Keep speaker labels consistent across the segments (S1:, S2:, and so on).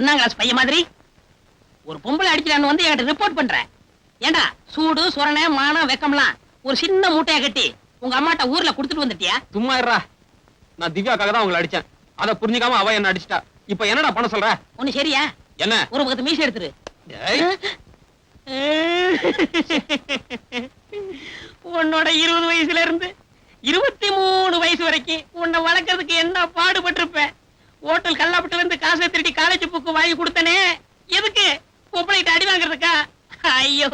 S1: 1ஆம் கிளாஸ் பையன் மாதிரி ஒரு பொம்பளை அடிக்கிறான்னு வந்து என்கிட்ட ரிப்போர்ட் பண்ற. ஏண்டா சூடு சுரணை மானம் வெக்கம்லாம் ஒரு சின்ன மூட்டையா கட்டி உங்க அம்மாட்ட ஊர்ல குடுத்துட்டு வந்துட்டியா?
S2: சும்மா இருடா. நான் திவ்யாக்காக தான் உங்களை அடிச்சேன். அதை புரிஞ்சுக்காம அவ என்ன அடிச்சிட்டா. இப்ப என்னடா பண்ண சொல்ற?
S1: ஒண்ணு சரியா?
S2: என்ன?
S1: ஒரு பக்கத்து மீசை எடுத்துரு. உன்னோட 20 வயசுல இருந்து 23 வயசு வரைக்கும் உன்னை வளர்க்கறதுக்கு என்ன பாடுபட்டிருப்பேன். ஹோட்டல் கல்லாப்பட்டுல இருந்து காசை திருடி காலேஜ் புக்கு வாங்கி கொடுத்தனே, எதுக்கு? பொம்பளைகிட்ட அடி வாங்குறதுக்கா? ஐயோ,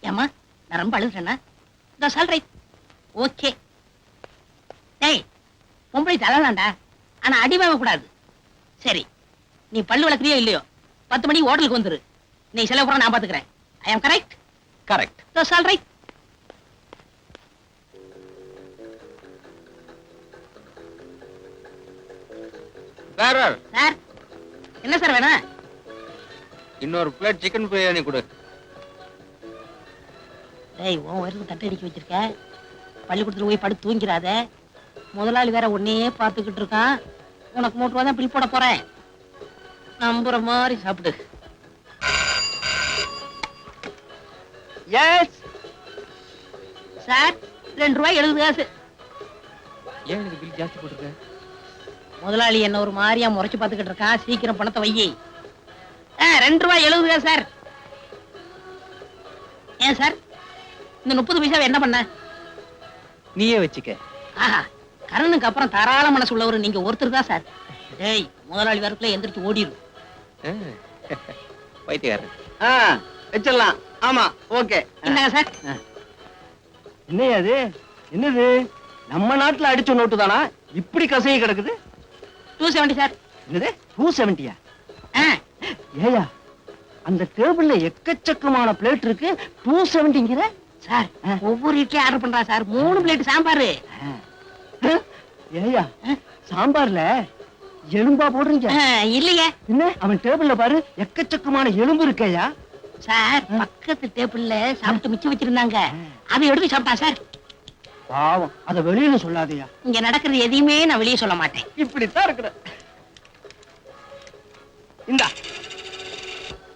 S1: ஏமா நான் ரொம்ப அழுதுறேன்னா? சொல்றேன். ஓகே. டேய், பொம்பளை தள்ளலாம்டா, ஆனா அடி வாங்க கூடாது. சரி, நீ பல்லு வளர்க்குறியோ இல்லையோ 10 மணிக்கு ஹோட்டலுக்கு வந்துரு. நீ செலவு கூட நான் பாத்துக்கிறேன். ஐ ஆம் correct?
S2: Correct.
S1: That's all right.
S2: Sir,
S1: sir, என்ன சார் வேணும்?
S2: இன்னொரு பிளேட் சிக்கன் பிரியாணி கொடு.
S1: டேய், உன் வயிறுக்கு தட்டை அடிக்க வச்சிருக்க. பள்ளிக்கூடத்துல போய் படுத்து தூங்கிறாத. முதலாளி வேற உன்னையே பார்த்துக்கிட்டு இருக்கான். உனக்கு 3 ரூபா தான் பில் போட போறேன். நம்புற மாதிரி சாப்பிடு.
S2: எஸ்
S1: சார், 2 ரூபாய் 70 காசு.
S2: ஏன் எனக்கு பில் ஜாஸ்தி போட்டுருக்க?
S1: முதலாளி என்ன ஒரு மாதிரியா முறைச்சு பார்த்துக்கிட்டு இருக்கான். சீக்கிரம் பணத்தை வையி. 2 ரூபாய் 70 காசு சார். ஏன் சார், இந்த 30 பைசாவை என்ன பண்ண?
S2: நீயே வச்சுக்க.
S1: ஆஹா, கரனுக்கு அப்புறம் தாராள மனசு உள்ளவர் நீங்க ஒருத்தர் தான் சார். டேய், முதலாளி வரக்குள்ள எந்திரிச்சு ஓடிடும்.
S2: பைத்தியக்காரன். வச்சிடலாம். ஆமா, ஓகே.
S1: என்னங்க சார்?
S3: என்னையா அது? என்னது, நம்ம நாட்டுல அடிச்ச நோட்டு தானா இப்படி கசையை கிடக்குது?
S1: 270 சார்.
S3: என்னது 270?
S1: ஆ,
S3: ஏயா, அந்த டேபிள்ல எக்கச்சக்கமான பிளேட் இருக்கு, 270ங்கிற?
S1: சார், ஒவ்வொரு இட்லி ஆர்டர் பண்றா சார். 3 பிளேட் சாம்பார்.
S3: ஏயா, சாம்பார்ல எலும்பா போடுறீங்க?
S1: இல்லையே.
S3: என்ன, அவன் டேபிள்ல பாரு, எக்கச்சக்கமான எலும்பு இருக்கேயா.
S1: சார், பக்கத்து டேபிள்ல சாப்பிட்டு மிச்சம் வச்சிருந்தாங்க, அதை எடுத்து சாப்பிட்டான் சார்.
S3: பாவம், அத வெளியில சொல்லாதயா.
S1: இங்க நடக்கிறது எதையுமே நான் வெளியே சொல்ல மாட்டேன்.
S3: இப்படித்தான் இருக்கிற. இந்த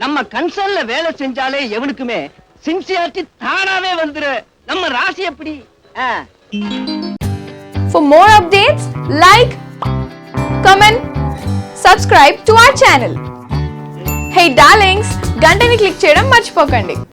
S3: நம்ம கன்சர்ன்ல வேலை செஞ்சாலே எவனுக்குமே சின்சியாரிட்டி தானாவே வந்துரு. நம்ம ராசி எப்படி?
S4: For more updates, like, comment, subscribe to our channel. Hey darlings, గంటని click చేయడం మర్చిపోకండి.